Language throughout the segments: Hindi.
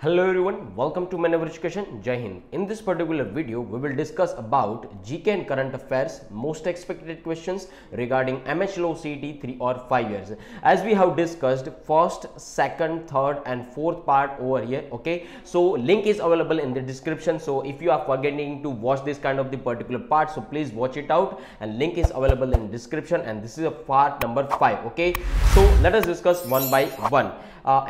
Hello everyone, welcome to Manever Education. Jai Hind. In this particular video, we will discuss about GK and current affairs, most expected questions regarding MHLO CET 3 or 5 years. As we have discussed, first, second, third and fourth part over here. Okay, so link is available in the description. So if you are forgetting to watch this kind of the particular part, so please watch it out, and link is available in description. And this is a part number 5. Okay, so let us discuss one by one.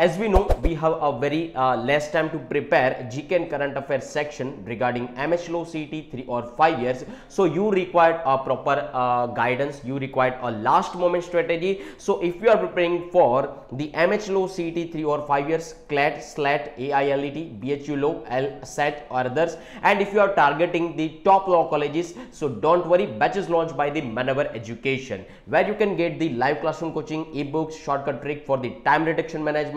As we know, we have a very less time to prepare GK and current affairs section regarding MHLO CET 3 or 5 years. So you required a proper guidance, you required a last moment strategy. So if you are preparing for the MHLO CET 3 or 5 years, CLAT, SLAT, AILET, BHU Law, LSAT or others, and if you are targeting the top law colleges, so don't worry, batches launched by the Manever Education, where you can get the live classroom coaching, ebooks, shortcut trick for the time reduction management,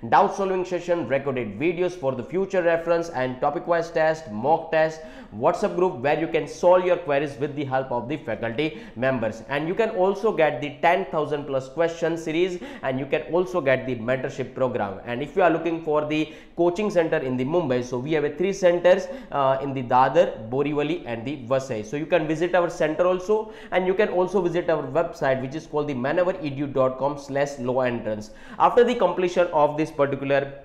doubt solving session, recorded videos for the future reference, and topic wise test, mock test, WhatsApp group where you can solve your queries with the help of the faculty members. And you can also get the 10,000 plus question series, and you can also get the mentorship program. And if you are looking for the coaching center in the Mumbai, so we have 3 centers in the Dadar, Borivali and the Vasai. So you can visit our center also, and you can also visit our website, which is called the maneveredu.com/law entrance. After the completion of this particular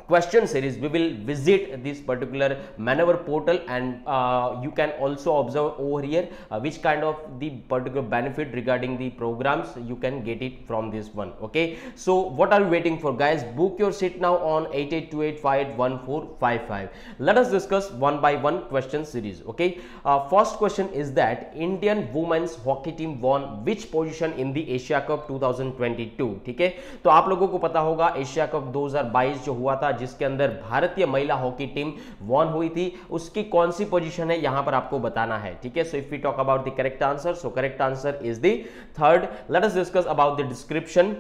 question series, we will visit this particular Manever portal, and you can also observe over here which kind of the particular benefit regarding the programs you can get it from this one. Okay, so what are you waiting for, guys? Book your seat now on 8828581455. Let us discuss one by one question series. Okay, first question is that Indian women's hockey team won which position in the Asia Cup 2022? ठीक है, तो आप लोगों को पता होगा एशिया कप 2022 जो हुआ था, जिसके अंदर भारतीय महिला हॉकी टीम वॉन हुई थी, उसकी कौन सी पोजीशन है यहां पर आपको बताना है. ठीक है, so if we talk about the correct answer, so correct answer is the third. Let us discuss about the description.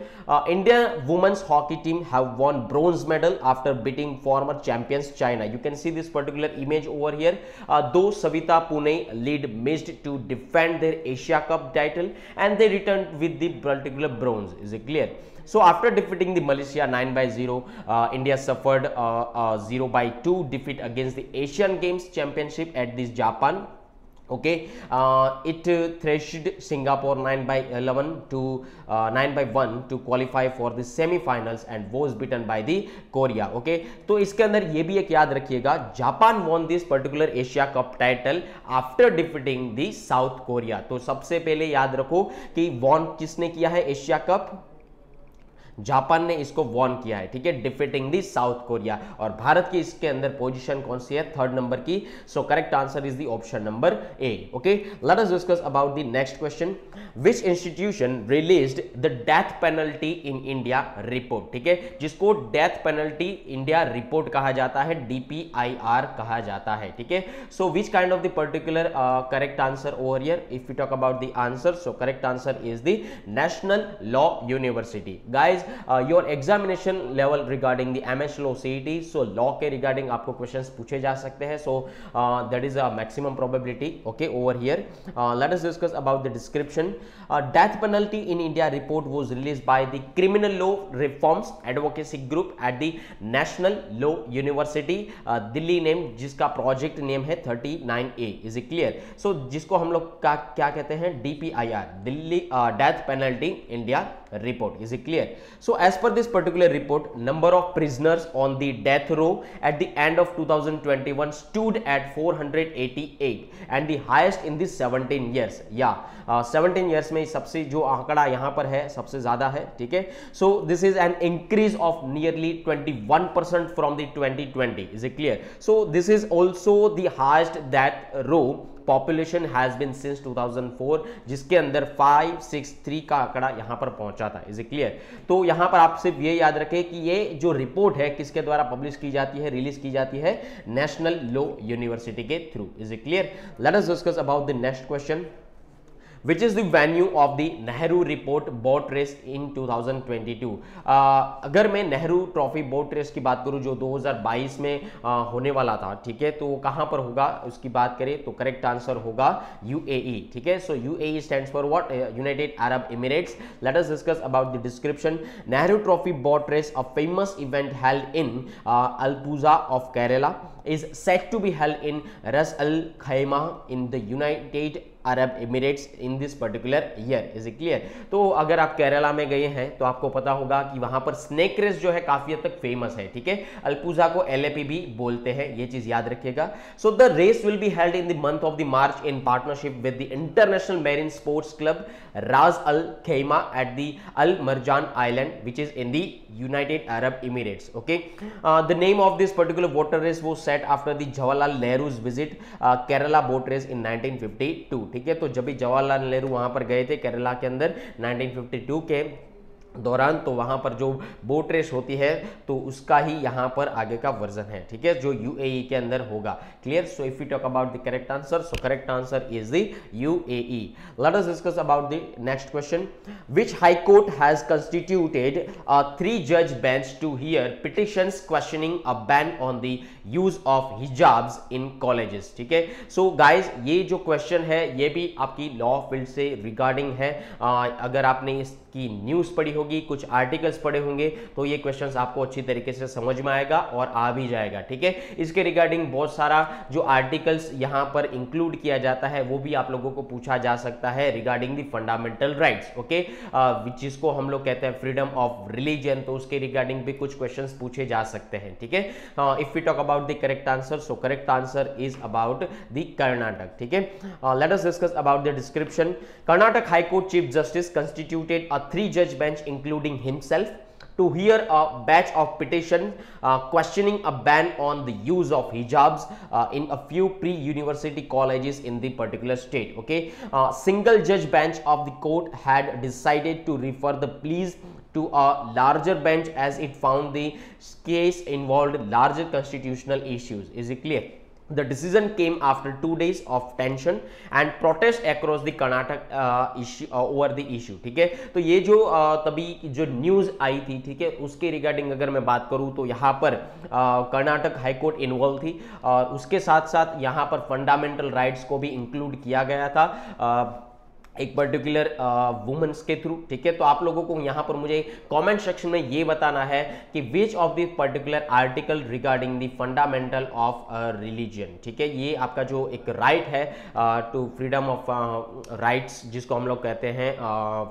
India women's hockey team have won bronze medal after beating former champions China. You can see this particular image over here. Though Savita Punia lead missed to defend their Asia Cup title and they returned with the particular bronze. Is it clear? So after defeating the Malaysia 9-0, India suffered 0-2 defeat against the Asian Games Championship at this Japan. Okay, it thrashed Singapore 9-11 to 9-1 to qualify for the semi-finals and was beaten by the Korea. Okay, तो इसके अंदर ये भी एक याद रखिएगा, Japan won this particular Asia Cup title after defeating the South Korea. तो सबसे पहले याद रखो कि won किसने किया है एशिया कप? जापान ने इसको वॉन किया है. ठीक है, डिफीटिंग दी साउथ कोरिया. और भारत की इसके अंदर पोजीशन कौन सी है? थर्ड नंबर की. सो correct answer is the option number A. Okay, let us discuss about the next question. Which institution released the death penalty in India report? ठीक है, जिसको डेथ पेनल्टी इंडिया रिपोर्ट कहा जाता है, DPIR कहा जाता है. ठीक है, so which kind of the particular correct answer over here? If you talk about the answer, so correct answer is the national law university. Guys, your examination level regarding the MHLO CET, so law के regarding आपको questions पूछे जा सकते हैं. So that is a maximum probability. Okay, over here let us discuss about the description. Death penalty in India report was released by the Criminal Law Reforms Advocacy Group at the National Law University Delhi name, जिसका प्रोजेक्ट नेम है 39A. Is it clear? सो जिसको हम लोग का क्या कहते हैं? DPIR, Delhi death penalty India report. Is it clear? So as per this particular report, number of prisoners on the death row at the end of 2021 stood at 488 and the highest in the 17 years. Yeah, 17 years में सबसे जो आंकड़ा यहाँ पर है सबसे ज्यादा है. ठीक है, so this is an increase of nearly 21% from the 2020. Is it clear? So this is also the highest death row population has been since 2004, जिसके अंदर 563 का आंकड़ा यहां पर पहुंचा था. Is it clear? तो यहां पर आप सिर्फ ये याद रखें कि ये जो रिपोर्ट है किसके द्वारा पब्लिश की जाती है, रिलीज की जाती है? नेशनल लॉ यूनिवर्सिटी के through. Is it clear? Let us discuss about the next question. Which is the venue of the Nehru report boat race in 2022। अगर मैं नेहरू ट्रॉफी बोट रेस की बात करूं जो 2022 में होने वाला था, ठीक है, तो कहां पर होगा उसकी बात करें तो करेक्ट आंसर होगा यूएई, ठीक है। So UAE stands for what? United Arab Emirates. Let us discuss about the description. Nehru trophy boat race, a famous event held in Alappuzha of Kerala, is said to be held in Ras Al Khaimah in the United Arab Emirates in this particular year. Is it clear? तो अगर आप केरला में गए हैं तो आपको पता होगा कि वहां पर स्नेक रेस जो है काफी हद तक फेमस है, ठीक है। अल्पुजा को एलएपी भी बोलते हैं, ये चीज याद रखिएगा। So the race will be held in the month of the March in partnership with the international marine sports club Ras Al Khaimah at the Al Marjan island which is in the United Arab Emirates. Okay, the name of this particular water race was set after the Jawaharlal Nehru's visit Kerala boat race in 1952, ठीक है। तो जब भी जवाहरलाल नेहरू वहां पर गए थे केरला के अंदर 1952 के दौरान, तो वहां पर जो बोट रेस होती है तो उसका ही यहां पर आगे का वर्जन है, ठीक है, जो यूएई के अंदर होगा। Clear? So if you talk about the correct answer, so correct answer is the UAE. Let us discuss about the next question. Which high court has constituted a 3 जज bench to hear petitions questioning a ban on the use of hijabs in colleges, ठीक है। सो गाइज, ये जो क्वेश्चन है ये भी आपकी लॉ फील्ड से रिगार्डिंग है। अगर आपने इसकी न्यूज पढ़ी होगी, कुछ आर्टिकल्स पढ़े होंगे, तो ये क्वेश्चंस आपको अच्छी तरीके से समझ में आएगा और आ भी जाएगा, ठीक है। इसके रिगार्डिंग बहुत सारा जो आर्टिकल्स यहां पर इंक्लूड किया जाता है वो भी आप लोगों को पूछा जा सकता है regarding the fundamental rights, okay, जिसको हम लोग कहते हैं फ्रीडम ऑफ रिलीजन, तो उसके रिगार्डिंग भी कुछ क्वेश्चंस पूछे जा सकते हैं, ठीक है। If we talk about the correct answer, so correct answer is about the Karnataka, ठीक है। Let us discuss about the description. Karnataka high court chief justice constituted a 3 judge bench including himself to hear a batch of petition questioning a ban on the use of hijabs in a few pre-university colleges in the particular state. Okay, single judge bench of the court had decided to refer the pleas to a larger bench as it found the case involved larger constitutional issues. Is it clear? The decision came after 2 days of tension and protest across the Karnataka issue over the issue, ठीक है। तो ये जो तभी जो न्यूज आई थी, ठीक है, उसके रिगार्डिंग अगर मैं बात करूं तो यहाँ पर कर्नाटक हाई कोर्ट इन्वॉल्व थी और उसके साथ साथ यहाँ पर फंडामेंटल राइट्स को भी इंक्लूड किया गया था एक पर्टिकुलर वुमेन्स के थ्रू, ठीक है। तो आप लोगों को यहाँ पर मुझे कमेंट सेक्शन में ये बताना है कि which of the particular article regarding the fundamental of religion, ठीक है। ये आपका जो एक राइट है टू फ्रीडम ऑफ राइट्स, जिसको हम लोग कहते हैं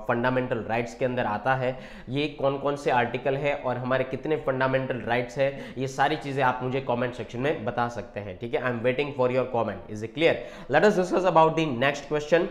फंडामेंटल राइट्स के अंदर आता है, ये कौन कौन से आर्टिकल है और हमारे कितने फंडामेंटल राइट्स है, ये सारी चीजें आप मुझे कॉमेंट सेक्शन में बता सकते हैं, ठीक है। I am waiting for your comment. Is it clear? Let us discuss about the next question.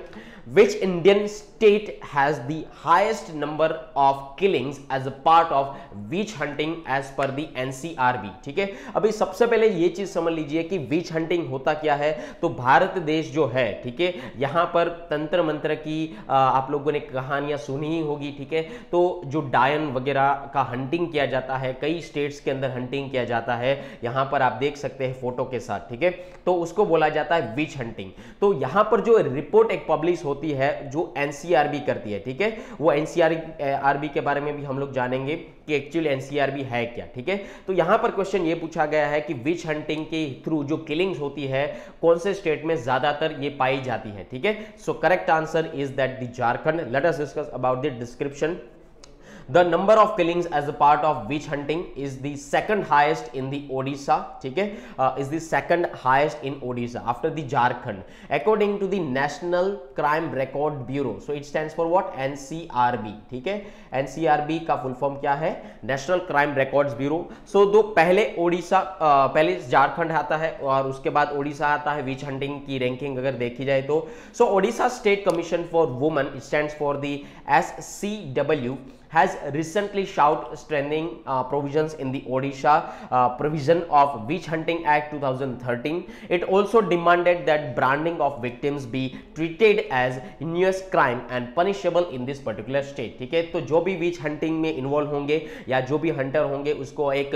Which Indian state has the highest number of killings as a part of witch hunting as per the NCRB, ठीक है। अभी सबसे पहले ये चीज समझ लीजिए कि विच हंटिंग होता क्या है। तो भारत देश जो है, ठीक है, यहाँ पर तंत्र मंत्र की आप लोगों ने कहानियां सुनी ही होगी, ठीक है। तो जो डायन वगैरह का हंटिंग किया जाता है, कई स्टेट्स के अंदर हंटिंग किया जाता है, यहाँ पर आप देख सकते हैं फोटो के साथ, ठीक है। तो उसको बोला जाता है विच हंटिंग। तो यहाँ पर जो रिपोर्ट एक पब्लिश होती है जो एनसीआरबी करती है, ठीक है, वो एनसीआरबी के बारे में भी हम लोग जानेंगे कि एक्चुअली एनसीआरबी है क्या, ठीक है। तो यहां पर क्वेश्चन ये पूछा गया है कि विच हंटिंग के थ्रू जो किलिंग्स होती है कौन से स्टेट में ज्यादातर ये पाई जाती है, ठीक है। सो correct answer is that the Jharkhand. Late us discuss about the description. The number of killings as a part of witch hunting is the second highest in the Odisha, ठीक है, is the second highest in Odisha after the Jharkhand, according to the National Crime Record Bureau. So it stands for what? NCRB, ठीक है। NCRB का फुल फॉर्म क्या है? National Crime Records Bureau. So दो पहले ओडिशा, पहले झारखंड आता है और उसके बाद ओडिशा आता है विच हंटिंग की रैंकिंग अगर देखी जाए तो। So Odisha state commission for women stands for the SCW has recently sought strengthening provisions in the Odisha provision of Witch Hunting Act 2013. It also demanded that branding of victims be treated as heinous crime and punishable in this particular state. ठीक है, तो जो भी विच हंटिंग में इन्वॉल्व होंगे या जो भी हंटर होंगे उसको एक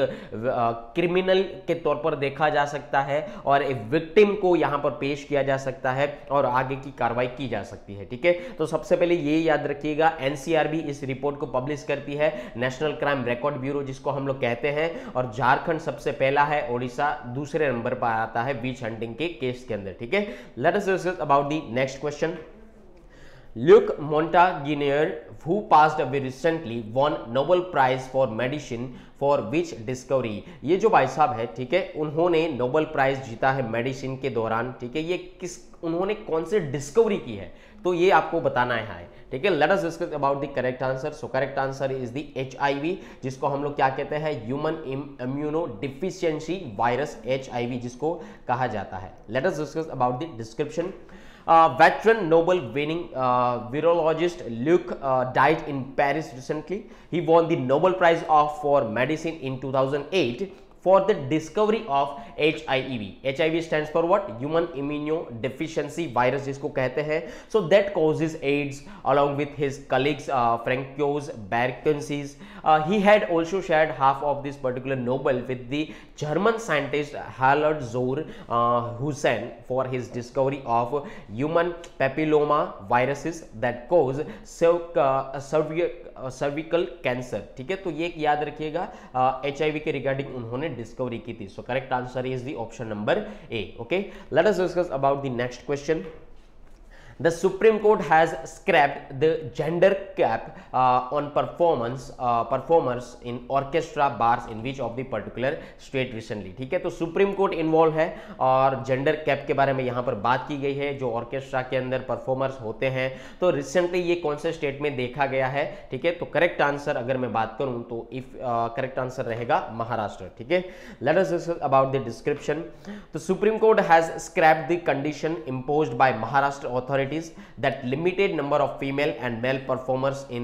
क्रिमिनल के तौर पर देखा जा सकता है और एक विक्टिम को यहां पर पेश किया जा सकता है और आगे की कार्रवाई की जा सकती है। ठीक है, तो सबसे पहले ये याद रखिएगा, एनसीआरबी इस रिपोर्ट को पब्लिश करती है, नेशनल क्राइम रिकॉर्ड ब्यूरो जिसको हम लोग कहते हैं, और झारखंड सबसे पहला है, ओडिशा दूसरे नंबर पर आता है विच हंटिंग के केस के अंदर। ठीक है, let us discuss about the next question. Luc Montagnier, who passed away recently, won Nobel Prize for Medicine for which discovery? ये जो भाई साहब है, ठीक है, उन्होंने नोबेल प्राइज जीता है मेडिसिन के दौरान। ठीक है, ये उन्होंने कौन से डिस्कवरी की है, तो ये आपको बताना है। ठीक है, let us discuss about the correct answer. So correct answer is the HIV, जिसको हम लोग क्या कहते हैं, human immuno deficiency virus, HIV जिसको कहा जाता है। Let us discuss about the description. Veteran Nobel winning virologist Luc died in Paris recently. He won the Nobel Prize for Medicine in 2008 for the discovery of HIV. HIV stands for what? Human immunodeficiency virus जिसको कहते हैं. So that causes AIDS along with his colleagues Francois Berkensis. He had also shared half of this particular Nobel with the German scientist Harald Zohr Hussein for his discovery of human papilloma viruses that cause cervical cancer. ठीक है, तो ये याद रखिएगा, HIV के रिगार्डिंग उन्होंने डिस्कवरी की थी। सो correct answer is the option number A. Okay, let us discuss about the next question. The Supreme Court has scrapped the gender cap on performers in orchestra bars in which of the particular state recently। ठीक है, तो सुप्रीम कोर्ट इन्वॉल्व है और जेंडर कैप के बारे में यहाँ पर बात की गई है, जो ऑर्केस्ट्रा के अंदर परफॉर्मर्स होते हैं। तो रिसेंटली ये कौन से स्टेट में देखा गया है? ठीक है, तो करेक्ट आंसर अगर मैं बात करूँ तो इफ करेक्ट आंसर रहेगा महाराष्ट्र। ठीक है, let us discuss about the description. The supreme court has scrapped the condition imposed by Maharashtra authority that limited number of female and male performers in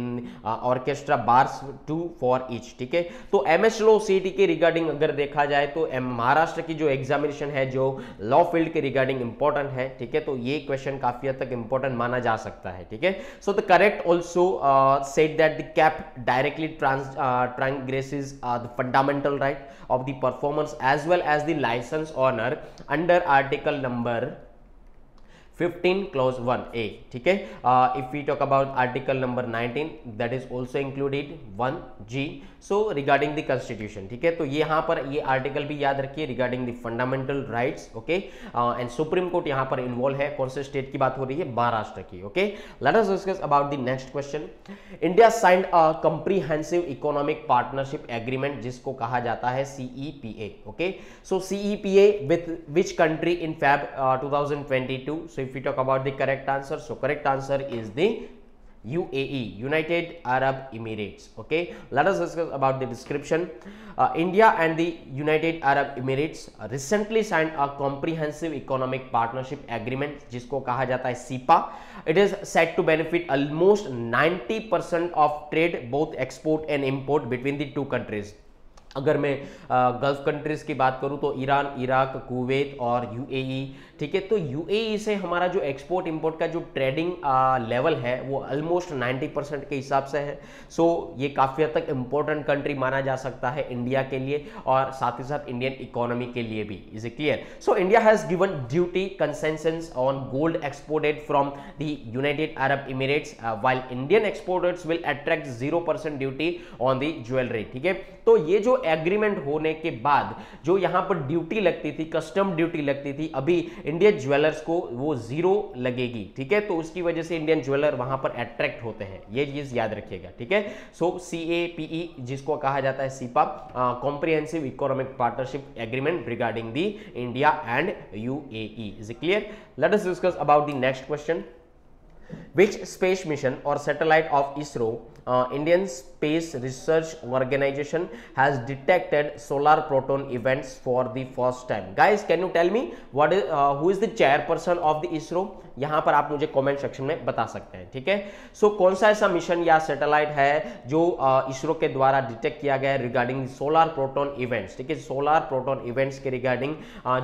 orchestra bars two for each। ठीक है, तो MSLO CET के रिगार्डिंग अगर देखा जाए तो महाराष्ट्र की जो एग्जामिनेशन है, जो लॉ फील्ड के रिगार्डिंग इंपॉर्टेंट है। ठीक है, तो ये क्वेश्चन काफी हद तक इंपॉर्टेंट माना जा सकता है। ठीक है, so the correct also said that the cap directly transgresses the fundamental right of the performers as well as the license owner under article number 15 clause 1a। ठीक है, if we talk about article number 19 that is also included 1g, so regarding the constitution। ठीक है, तो ये यहाँ पर ये आर्टिकल भी याद रखिए regarding the fundamental rights. Okay, and supreme court यहाँ पर इन्वॉल्व है। कौन से स्टेट की बात हो रही है? महाराष्ट्र की। Okay, let us discuss about the next question. India signed a comprehensive economic partnership agreement जिसको कहा जाता है CEPA। Okay, so CEPA with which country in Feb 2022? So if we talk about the correct answer, so correct answer is the UAE, United Arab Emirates. Okay, let us discuss about the description. India and the United Arab Emirates recently signed a comprehensive economic partnership agreement जिसको कहा जाता है CEPA. It is set to benefit almost 90% of trade, both export and import between the two countries. अगर मैं गल्फ कंट्रीज की बात करूं तो ईरान, इराक, कुवैत और UAE। ठीक है, तो UAE से हमारा जो एक्सपोर्ट इंपोर्ट का जो ट्रेडिंग लेवल है वो ऑलमोस्ट 90% के हिसाब से है। सो ये काफ़ी हद तक इंपॉर्टेंट कंट्री माना जा सकता है इंडिया के लिए और साथ ही साथ इंडियन इकोनॉमी के लिए भी। Is it clear? So India has given duty concessions on gold exported from the United Arab emirates while Indian exporters will attract 0% duty on the jewellery. ठीक है, तो ये जो एग्रीमेंट होने के बाद जो यहां पर ड्यूटी लगती थी, कस्टम ड्यूटी लगती थी, अभी इंडियन ज्वेलर्स को वो 0 लगेगी। ठीक है, तो उसकी वजह से इंडियन ज्वेलर वहां पर अट्रैक्ट होते हैं, ये चीज याद रखिएगा। ठीक है, सो CAPE जिसको कहा जाता है CEPA, comprehensive economic partnership agreement regarding the India and UAE। Is it clear? Let us discuss about the next question. Which space mission or satellite of ISRO, Indian space research organisation has detected solar proton events for the first time? Guys, can you tell me what is who is the chairperson of the ISRO? यहां पर आप मुझे कमेंट सेक्शन में बता सकते हैं, ठीक है। सो कौन सा ऐसा मिशन या सैटेलाइट है जो इसरो के द्वारा डिटेक्ट किया गया है रिगार्डिंग सोलर प्रोटॉन इवेंट्स, ठीक है। सोलर प्रोटॉन इवेंट्स के रिगार्डिंग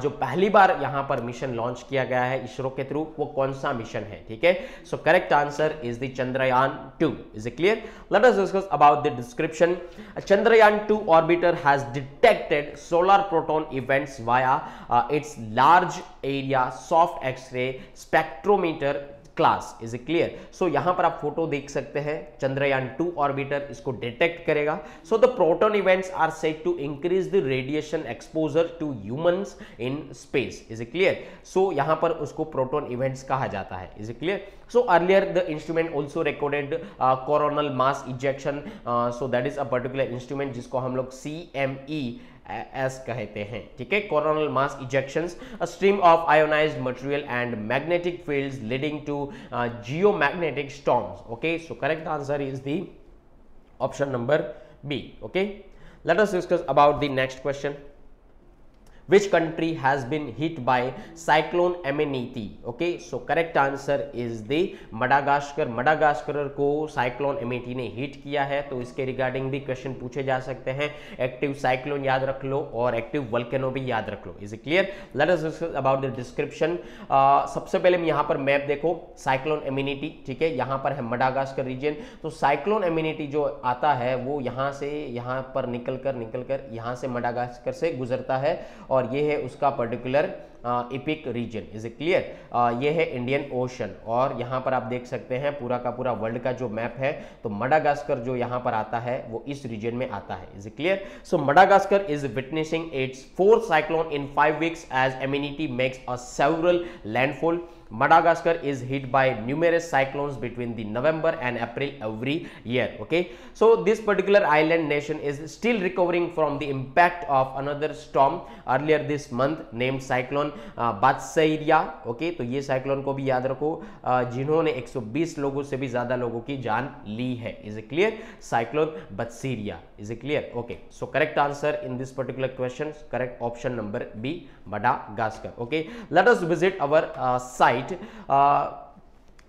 जो पहली बार यहां पर मिशन लॉन्च किया गया है इसरो के थ्रू, वो कौन सा मिशन है, ठीक है। सो correct answer is the Chandrayaan 2। Is it clear? Let us discuss about the description. Chandrayaan 2 orbiter has detected solar proton events via its large area soft X-ray spectrometer class. Is it clear? So यहां पर आप फोटो देख सकते हैं, चंद्रयान 2 ऑर्बिटर इसको डिटेक्ट करेगा। So the proton events are said to increase the radiation exposure to humans in space. Is it clear? So यहां पर उसको प्रोटॉन इवेंट्स कहा जाता है। Is it clear? So earlier the instrument also recorded coronal mass ejection, so that is a particular instrument जिसको हम लोग CME एस कहते हैं, ठीक है। Coronal mass ejections, a stream of ionized material and magnetic fields leading to geomagnetic storms. Okay, so correct answer is the option number B. Okay, let us discuss about the next question. Which country has been hit by cyclone Eminati? Okay, so correct answer is the Madagascar। Madagascar को साइक्लोन एमिटी ने हिट किया है, तो इसके रिगार्डिंग भी क्वेश्चन पूछे जा सकते हैं। एक्टिव साइक्लोन याद रख लो और एक्टिव वोल्केनो भी याद रख लो। Is it clear? Let us discuss about the description. सबसे पहले हम यहाँ पर मैप देखो, साइक्लोन एमिनिटी, ठीक है। यहाँ पर है मडागास्कर रीजन। तो साइक्लोन एमिनिटी जो आता है वो यहाँ से यहाँ पर निकलकर यहाँ से मडागास्कर से गुजरता है, और ये है उसका particular epic region. Is it clear? ये है इंडियन ओशन, और यहाँ पर आप देख सकते हैं पूरा का पूरा वर्ल्ड का जो मैप है, तो मडागास्कर जो यहाँ पर आता है वो इस रीजन में आता है। Is it clear? So Madagascar is witnessing it's 4th cyclone in 5 weeks as Eminati makes a several landfall. Madagascar is hit by numerous cyclones between the November and April every year. Okay, so this particular island nation is still recovering from the impact of another storm earlier this month named cyclone Batsiria. Okay, तो ये साइक्लोन को भी याद रखो, जिन्होंने 120 लोगों से भी ज्यादा लोगों की जान ली है। Is it clear? Cyclone Batsirai. Is it clear? Okay, so correct answer in this particular question, correct option number B, Madagascar. Okay, let us visit our site.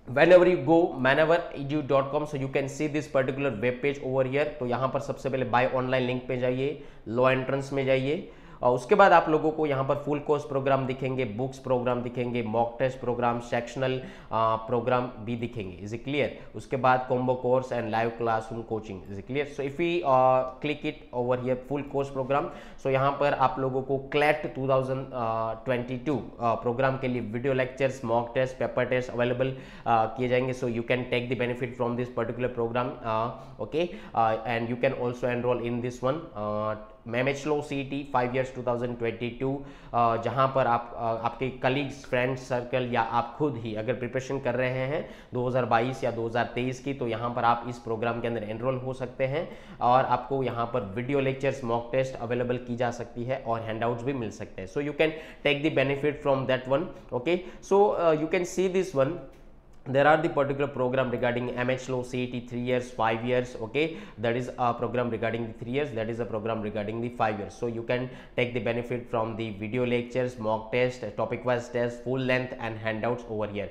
Whenever you go maneveredu.com, so you can see this particular web page over here. तो यहाँ पर सबसे पहले बाय ऑनलाइन लिंक पे जाइए, लो एंट्रेंस में जाइए, और उसके बाद आप लोगों को यहाँ पर फुल कोर्स प्रोग्राम दिखेंगे, बुक्स प्रोग्राम दिखेंगे, mock test program, sectional program भी दिखेंगे। Is it clear? उसके बाद combo course and live classroom coaching. Is it clear? So if we click it over here full course program, so यहाँ पर आप लोगों को क्लैट 2022 प्रोग्राम के लिए video lectures, mock test, paper test available किए जाएंगे। So you can take the benefit from this particular program. Okay, and you can also enroll in this one मेमेचलो CET 5 years 2022, जहां पर आप आपके कलीग्स, फ्रेंड्स सर्कल या आप खुद ही अगर प्रिपरेशन कर रहे हैं 2022 या 2023 की, तो यहां पर आप इस प्रोग्राम के अंदर एनरोल हो सकते हैं, और आपको यहां पर video lectures, mock test available की जा सकती है और हैंडआउट्स भी मिल सकते हैं। So you can take the benefit from that one. Okay, so you can see this one. There are the particular program regarding MHLO CET 3 years, 5 years. Okay, that is a program regarding the 3 years, that is a program regarding the 5 years. So you can take the benefit from the video lectures, mock test, topic wise test, full length and handouts over here.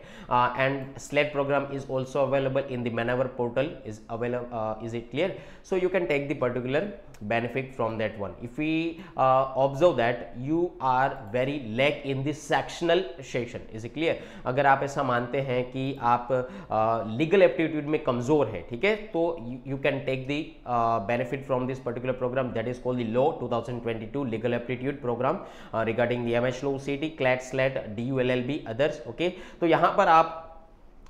And SLED program is also available in the Manever portal, is available. Is it clear? So you can take the particular benefit from that one. If we observe that you are very lack in the sectional section, is it clear? अगर आप ऐसा मानते हैं कि आप लीगल एप्टीट्यूड में कमजोर है, ठीक है, तो you can take the benefit from this particular programme, that is called the law 2022 legal aptitude programme regarding the MHLO CET, CLAT, SLED, DULLB others. Okay, तो यहाँ पर आप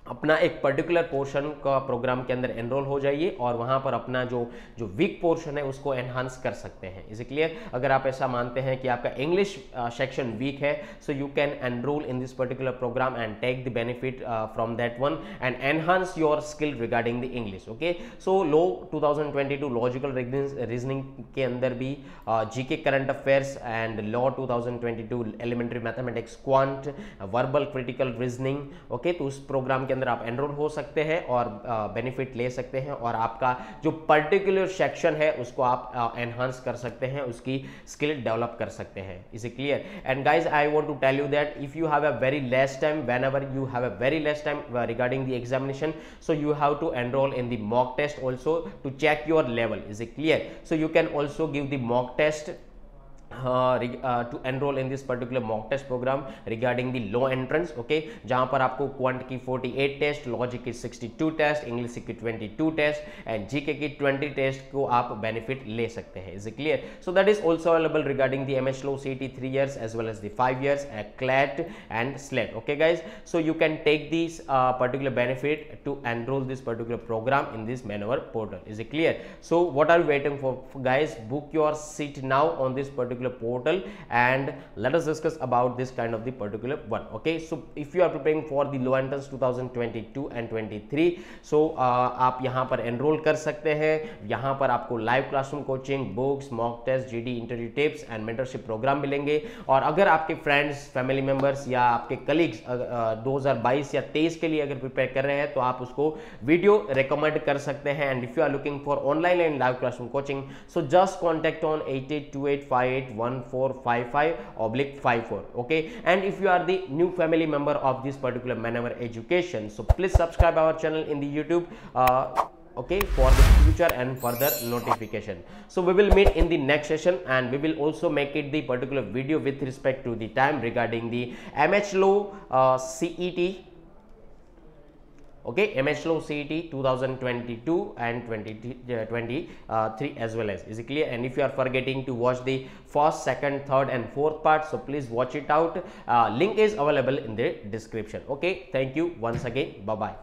अपना एक पर्टिकुलर पोर्शन का प्रोग्राम के अंदर एनरोल हो जाइए, और वहां पर अपना जो वीक पोर्शन है उसको एनहांस कर सकते हैं। Is it clear? अगर आप ऐसा मानते हैं कि आपका इंग्लिश सेक्शन वीक है, so you can enrol in this particular programme and take the benefit from that one and enhance your skill regarding the English. Okay, so law 2022 logical reasoning के अंदर भी GK current affairs and law 2022 elementary mathematics, quant, verbal critical reasoning. Okay, तो उस प्रोग्राम के अंदर अंदर आप एनरोल हो सकते हैं और बेनिफिट ले सकते हैं, और आपका जो पर्टिकुलर सेक्शन है उसको आप एनहांस कर सकते हैं, उसकी स्किल डेवलप कर सकते हैं. Is it clear? And guys I want to tell you that if you have a very less time, whenever you have a very less time regarding the examination, so you have to enroll in the mock test also to check your level. Is it clear? So you can also give the mock test to enroll in this particular mock test program regarding the low entrance. Okay, जहां पर आपको क्वांट की 48 टेस्ट, लॉजिक की 62 टेस्ट, इंग्लिश की 22 टेस्ट एंड जीके की 20 टेस्ट को आप बेनिफिट ले सकते हैं. Is it clear? So that is also available regarding the MHLO CET 3 years as well as the 5 years CLAT and SLET. Okay guys, so you can take this particular benefit to enroll this particular program in this Manoeuvre portal. Is it clear? So what are you waiting for guys? Book your seat now on this particular portal and let us discuss about this kind of the particular one. Okay, so if you are preparing for the low entrance 2022 and 23, so आप यहाँ पर एनरोल कर सकते हैं. यहाँ पर आपको live classroom coaching, books, mock test, GD interview tips and mentorship programme मिलेंगे. और अगर आपके फ्रेंड्स, फैमिली मेंबर्स या आपके कलीग्स 2022 या 23 के लिए अगर प्रिपेयर कर रहे हैं तो आप उसको वीडियो रिकमेंड कर सकते हैं. And if you are looking for online and live classroom coaching, so just contact on 8828581455/54. Okay, and if you are the new family member of this particular Manoeuvre Education, so please subscribe our channel in the YouTube okay, for the future and further notification. So we will meet in the next session and we will also make it the particular video with respect to the time regarding the MHLO CET. Okay, MHLO CET 2022 and 2023 as well as. Is it clear? And if you are forgetting to watch the first, second, third and fourth part, so please watch it out. Link is available in the description. Okay, thank you once again. Bye bye.